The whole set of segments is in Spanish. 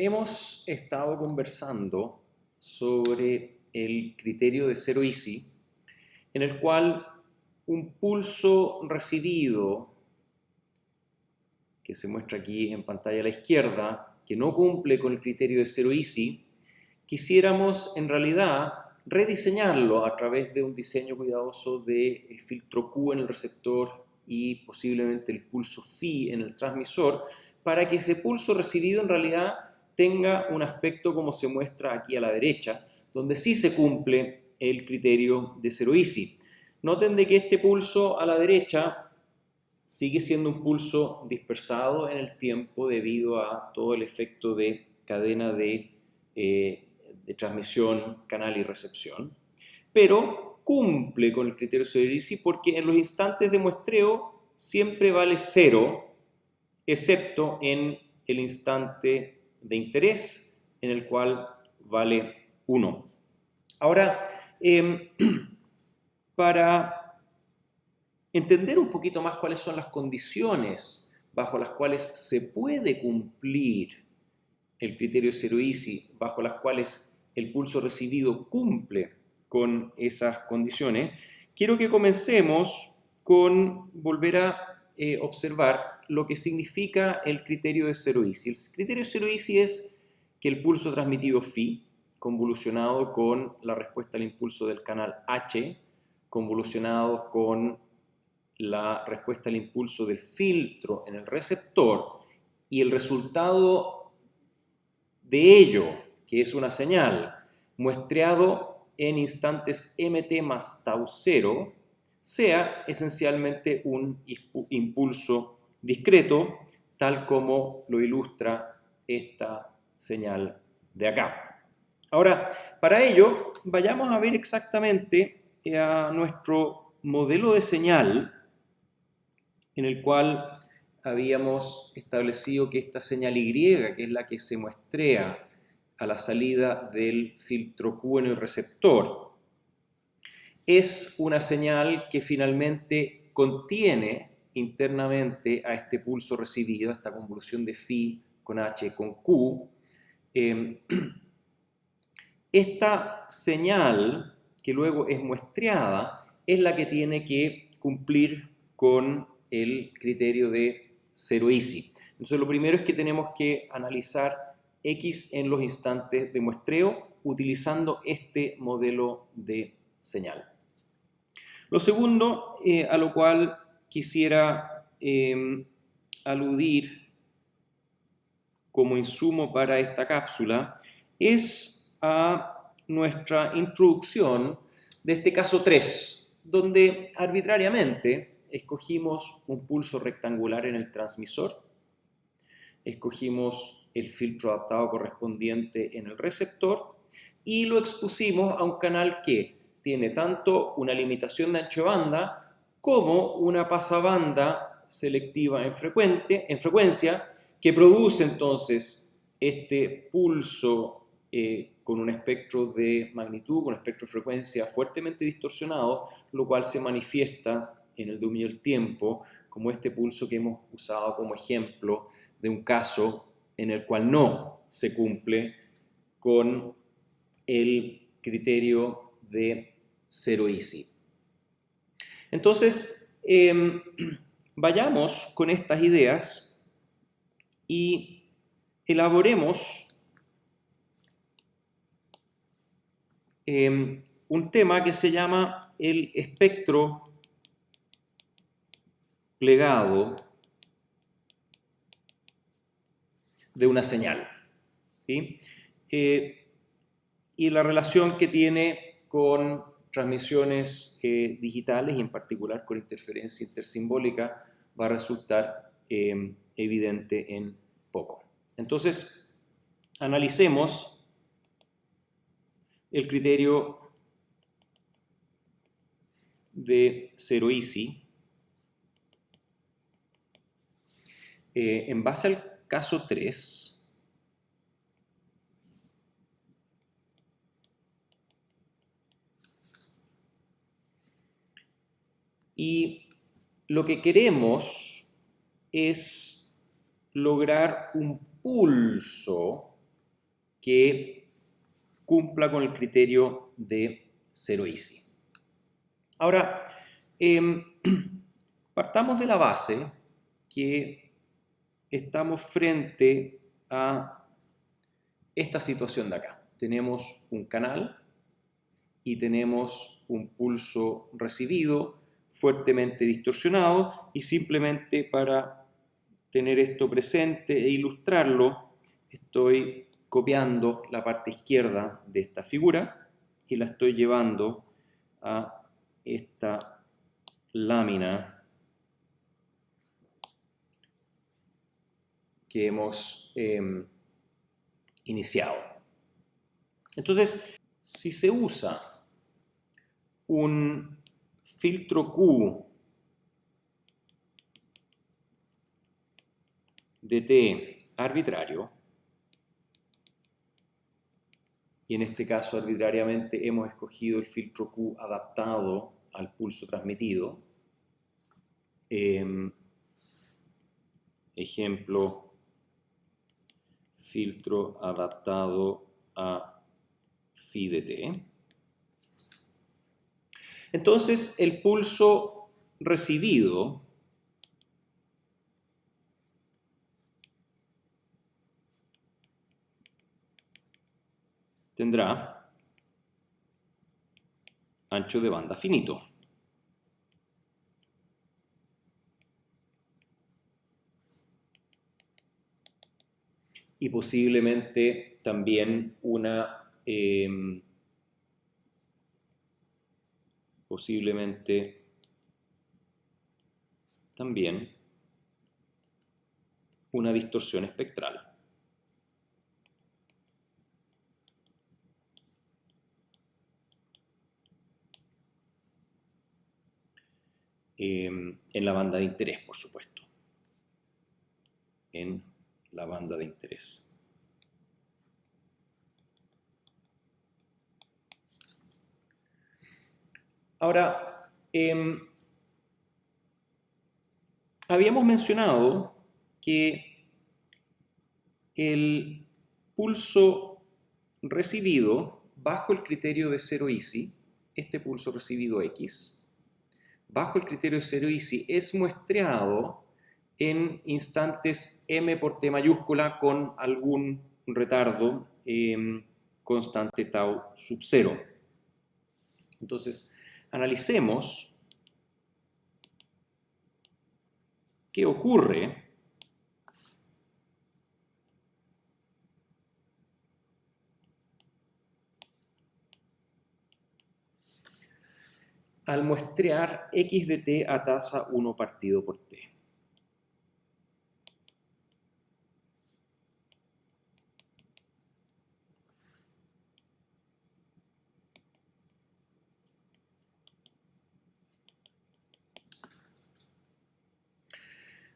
Hemos estado conversando sobre el criterio de Zero Easy, en el cual un pulso recibido, que se muestra aquí en pantalla a la izquierda, que no cumple con el criterio de Zero Easy, quisiéramos en realidad rediseñarlo a través de un diseño cuidadoso del filtro Q en el receptor y posiblemente el pulso Phi en el transmisor, para que ese pulso recibido en realidad tenga un aspecto como se muestra aquí a la derecha, donde sí se cumple el criterio de Zero Easy. Noten de que este pulso a la derecha sigue siendo un pulso dispersado en el tiempo debido a todo el efecto de cadena de transmisión, canal y recepción, pero cumple con el criterio de Zero Easy porque en los instantes de muestreo siempre vale 0, excepto en el instante de interés, en el cual vale 1. Ahora, para entender un poquito más cuáles son las condiciones bajo las cuales se puede cumplir el criterio Zero Easy, bajo las cuales el pulso recibido cumple con esas condiciones, quiero que comencemos con volver a observar lo que significa el criterio de Zero Easy. El criterio Zero Easy es que el pulso transmitido Phi, convolucionado con la respuesta al impulso del canal H, convolucionado con la respuesta al impulso del filtro en el receptor, y el resultado de ello, que es una señal, muestreado en instantes mt más tau 0, sea esencialmente un impulso discreto, tal como lo ilustra esta señal de acá. Ahora, para ello, vayamos a ver exactamente a nuestro modelo de señal, en el cual habíamos establecido que esta señal Y, que es la que se muestrea a la salida del filtro Q en el receptor, es una señal que finalmente contiene internamente a este pulso recibido, a esta convolución de Phi con H con Q. Esta señal, que luego es muestreada, es la que tiene que cumplir con el criterio de Zero Easy. Entonces, lo primero es que tenemos que analizar X en los instantes de muestreo utilizando este modelo de señal. Lo segundo, a lo cual quisiera aludir como insumo para esta cápsula, es a nuestra introducción de este caso 3, donde arbitrariamente escogimos un pulso rectangular en el transmisor, escogimos el filtro adaptado correspondiente en el receptor y lo expusimos a un canal que tiene tanto una limitación de ancho de banda como una pasabanda selectiva en frecuencia, que produce entonces este pulso con un espectro de magnitud, con un espectro de frecuencia fuertemente distorsionado, lo cual se manifiesta en el dominio del tiempo como este pulso que hemos usado como ejemplo de un caso en el cual no se cumple con el criterio de Zero Easy. Entonces, vayamos con estas ideas y elaboremos un tema que se llama el espectro plegado de una señal, ¿sí? Y la relación que tiene con transmisiones digitales y en particular con interferencia intersimbólica va a resultar evidente en poco. Entonces, analicemos el criterio de Zero Easy en base al caso 3. Y lo que queremos es lograr un pulso que cumpla con el criterio de Zero Easy. Ahora, partamos de la base que estamos frente a esta situación de acá. Tenemos un canal y tenemos un pulso recibido fuertemente distorsionado, y simplemente para tener esto presente e ilustrarlo, estoy copiando la parte izquierda de esta figura y la estoy llevando a esta lámina que hemos iniciado. Entonces, si se usa un filtro Q de T arbitrario, y en este caso arbitrariamente hemos escogido el filtro Q adaptado al pulso transmitido, ejemplo, filtro adaptado a phi de T. Entonces, el pulso recibido tendrá ancho de banda finito. Y posiblemente también una distorsión espectral. En la banda de interés, por supuesto. En la banda de interés. Ahora, habíamos mencionado que el pulso recibido bajo el criterio de Zero Easy, este pulso recibido X, bajo el criterio de Zero Easy es muestreado en instantes m por t mayúscula con algún retardo constante tau sub 0. Entonces, analicemos qué ocurre al muestrear x de t a tasa 1 partido por t.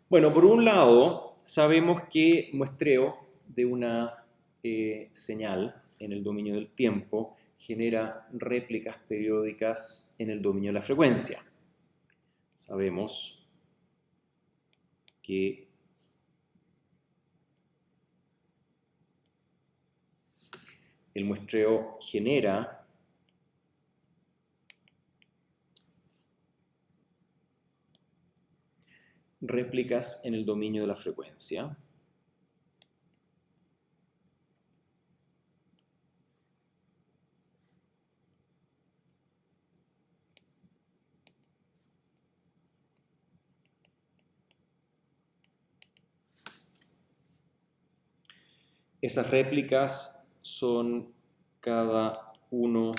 Bueno, por un lado, sabemos que muestreo de una señal en el dominio del tiempo genera réplicas periódicas en el dominio de la frecuencia. Sabemos que el muestreo genera réplicas en el dominio de la frecuencia. Esas réplicas son cada 1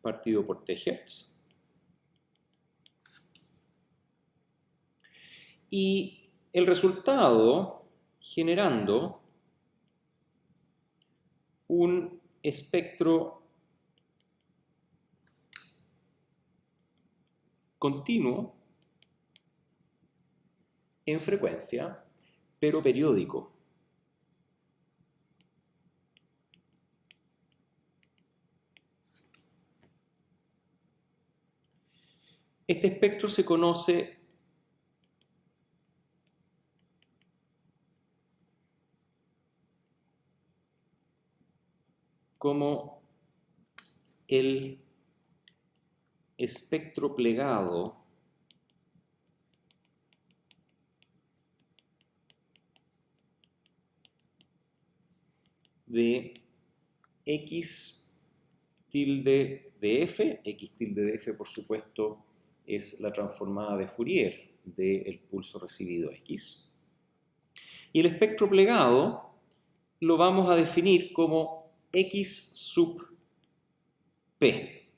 partido por t Hz. Y el resultado generando un espectro continuo en frecuencia, pero periódico. Este espectro se conoce como el espectro plegado de x tilde de f. X tilde de f, por supuesto, es la transformada de Fourier del pulso recibido x. Y el espectro plegado lo vamos a definir como x sub p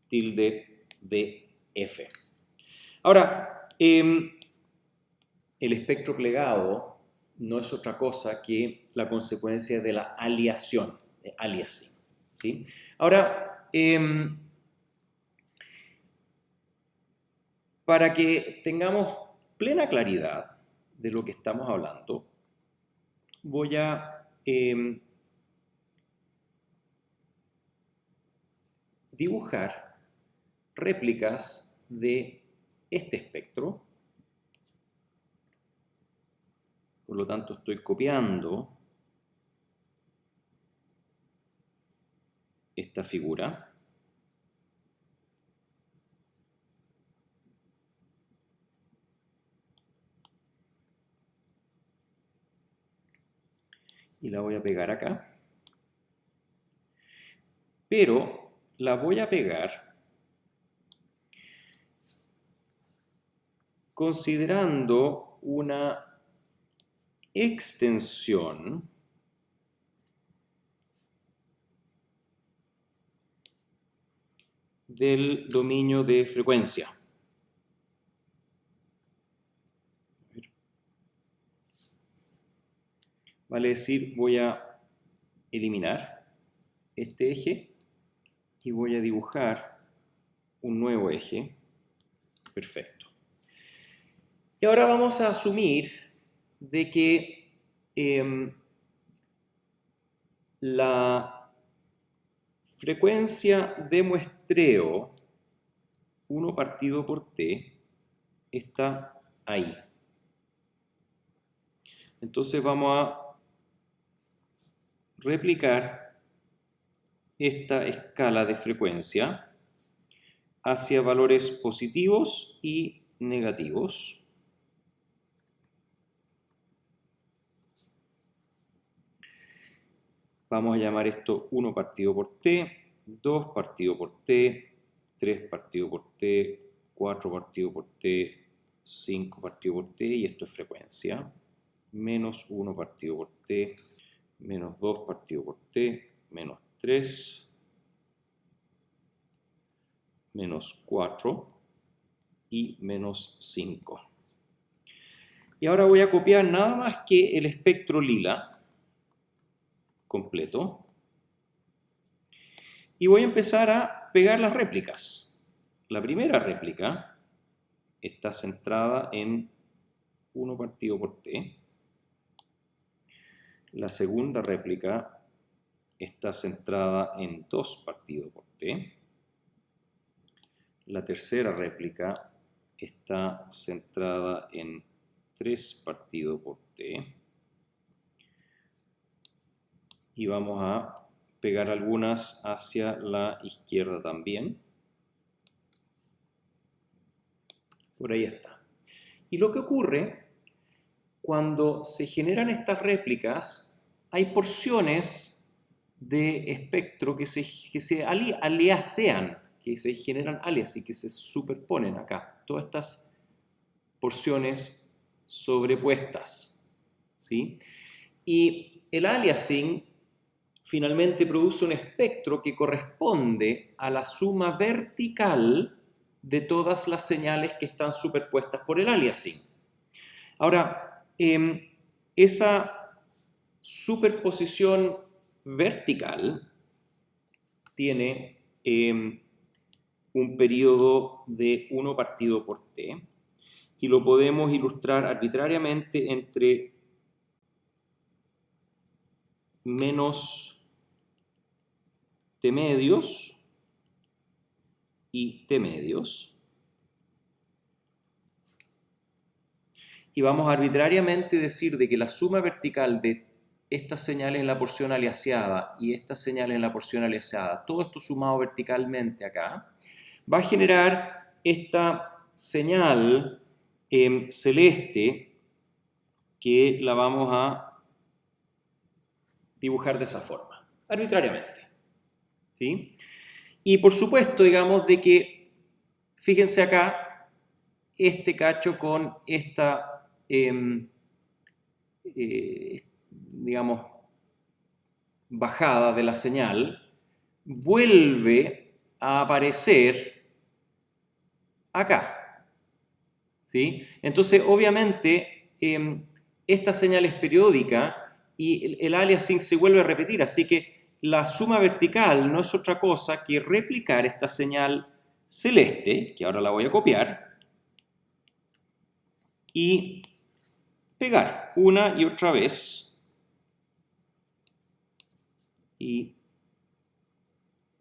tilde de f. Ahora, el espectro plegado no es otra cosa que la consecuencia de la aleación, de aliasing, ¿sí? Ahora, para que tengamos plena claridad de lo que estamos hablando, voy a dibujar réplicas de este espectro. Por lo tanto, estoy copiando esta figura. Y la voy a pegar acá. Pero la voy a pegar considerando una extensión del dominio de frecuencia. Vale decir, voy a eliminar este eje y voy a dibujar un nuevo eje. Perfecto. Y ahora vamos a asumir de que la frecuencia de muestreo 1 partido por t está ahí. Entonces vamos a replicar esta escala de frecuencia hacia valores positivos y negativos. Vamos a llamar esto 1 partido por t, 2 partido por t, 3 partido por t, 4 partido por t, 5 partido por t, y esto es frecuencia. Menos 1 partido por t, menos 2 partido por t, menos 3, menos 4 y menos 5. Y ahora voy a copiar nada más que el espectro lila completo y voy a empezar a pegar las réplicas. La primera réplica está centrada en 1 partido por t. La segunda réplica está centrada en 2 partido por t. La tercera réplica está centrada en 3 partido por t. Y vamos a pegar algunas hacia la izquierda también. Por ahí está. Y lo que ocurre cuando se generan estas réplicas, hay porciones de espectro que se aliasean, que se generan alias y que se superponen acá. Todas estas porciones sobrepuestas, ¿sí? Y el aliasing finalmente produce un espectro que corresponde a la suma vertical de todas las señales que están superpuestas por el aliasing. Ahora, esa superposición vertical tiene un periodo de 1 partido por t y lo podemos ilustrar arbitrariamente entre menos t medios y t medios. Y vamos a arbitrariamente decir de que la suma vertical de estas señales en la porción aliasada y estas señales en la porción aliasada, todo esto sumado verticalmente acá, va a generar esta señal celeste que la vamos a dibujar de esa forma, arbitrariamente. ¿Sí? Y por supuesto, digamos, de que, fíjense acá, este cacho con esta, digamos, bajada de la señal, vuelve a aparecer acá. ¿Sí? Entonces, obviamente, esta señal es periódica y el aliasing se vuelve a repetir, así que la suma vertical no es otra cosa que replicar esta señal celeste, que ahora la voy a copiar, y pegar una y otra vez. Y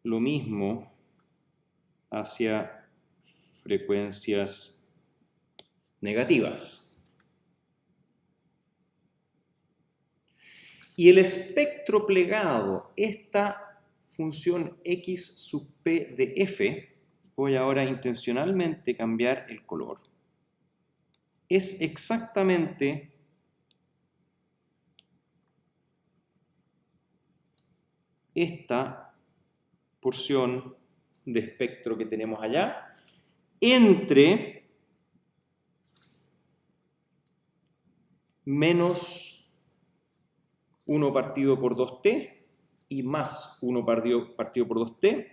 lo mismo hacia frecuencias negativas. Y el espectro plegado, esta función x sub p de f, voy ahora intencionalmente cambiar el color, es exactamente esta porción de espectro que tenemos allá, entre menos 1 partido por 2t y más 1 partido por 2t,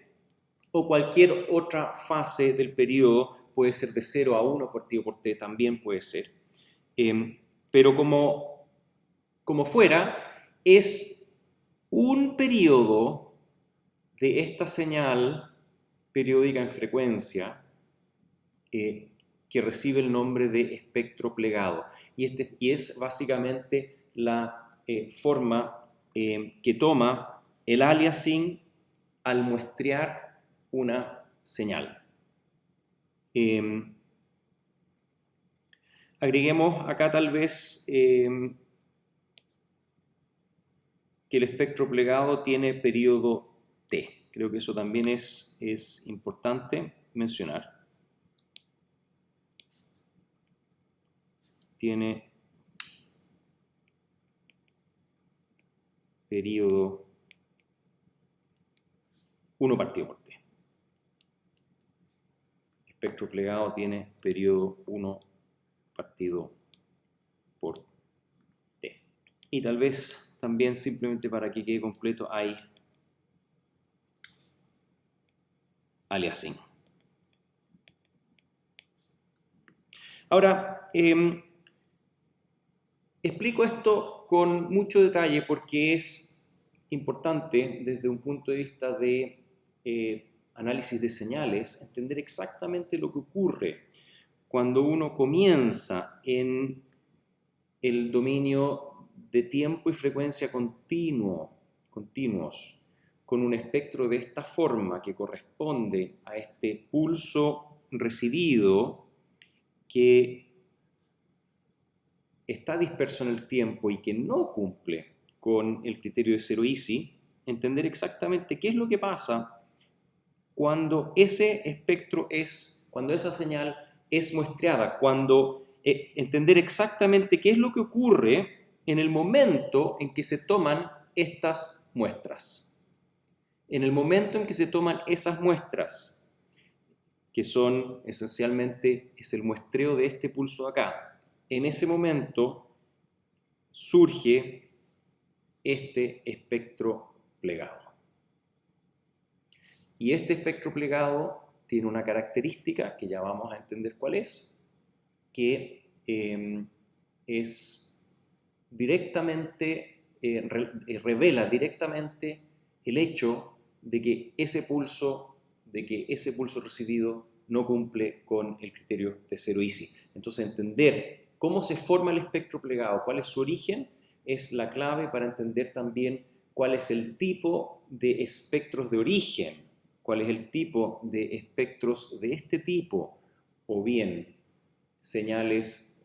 o cualquier otra fase del periodo, puede ser de 0 a 1 partido por t, también puede ser. Pero como fuera, es un periodo de esta señal periódica en frecuencia que recibe el nombre de espectro plegado. Y es básicamente la forma que toma el aliasing al muestrear una señal. Agreguemos acá tal vez que el espectro plegado tiene periodo T. Creo que eso también es importante mencionar. Tiene periodo 1 partido por t. Espectro plegado tiene periodo 1 partido por t. Y tal vez también, simplemente para que quede completo, hay aliasing. Ahora, explico esto con mucho detalle porque es importante desde un punto de vista de análisis de señales, entender exactamente lo que ocurre cuando uno comienza en el dominio de tiempo y frecuencia continuos, con un espectro de esta forma que corresponde a este pulso recibido que está disperso en el tiempo y que no cumple con el criterio de zero easy, entender exactamente qué es lo que pasa cuando ese espectro cuando esa señal es muestreada, entender exactamente qué es lo que ocurre en el momento en que se toman estas muestras. En el momento en que se toman esas muestras, que son esencialmente, es el muestreo de este pulso acá, en ese momento surge este espectro plegado. Y este espectro plegado tiene una característica que ya vamos a entender cuál es, que es directamente, revela directamente el hecho de que ese pulso recibido no cumple con el criterio de zero easy. Entonces, entender cómo se forma el espectro plegado, cuál es su origen, es la clave para entender también cuál es el tipo de espectros de origen, cuál es el tipo de espectros de este tipo, o bien señales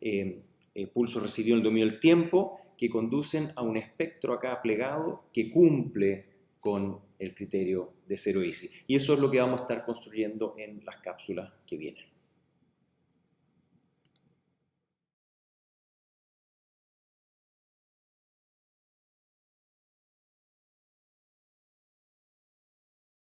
pulso recibido en el dominio del tiempo, que conducen a un espectro acá plegado que cumple con el criterio de Zero Easy. Y eso es lo que vamos a estar construyendo en las cápsulas que vienen.